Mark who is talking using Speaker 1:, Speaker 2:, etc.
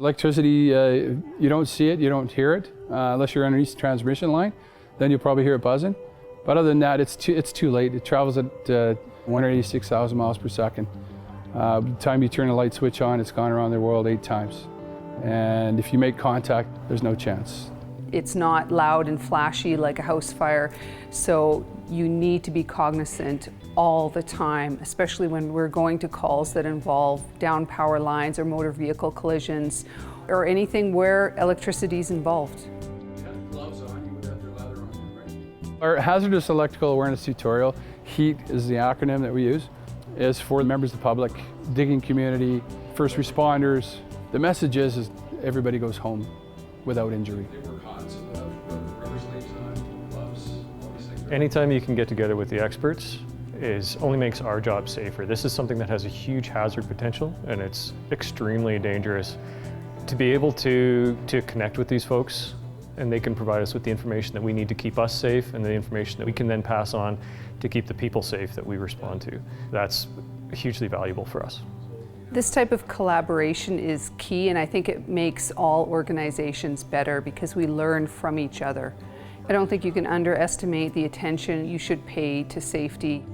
Speaker 1: Electricity, you don't see it, you don't hear it, unless you're underneath the transmission line. Then you'll probably hear it buzzing. But other than that, it's too late. It travels at 186,000 miles per second. By the time you turn the light switch on, it's gone around the world 8 times. And if you make contact, there's no chance.
Speaker 2: It's not loud and flashy like a house fire, so you need to be cognizant all the time, especially when we're going to calls that involve down power lines or motor vehicle collisions or anything where electricity is involved.
Speaker 1: Our Hazardous Electrical Awareness Tutorial, HEAT is the acronym that we use, is for members of the public, digging community, first responders. The message is everybody goes home without injury.
Speaker 3: Anytime you can get together with the experts only makes our job safer. This is something that has a huge hazard potential, and it's extremely dangerous. To be able to connect with these folks, and they can provide us with the information that we need to keep us safe and the information that we can then pass on to keep the people safe that we respond to. That's hugely valuable for us.
Speaker 2: This type of collaboration is key, and I think it makes all organizations better because we learn from each other. I don't think you can underestimate the attention you should pay to safety.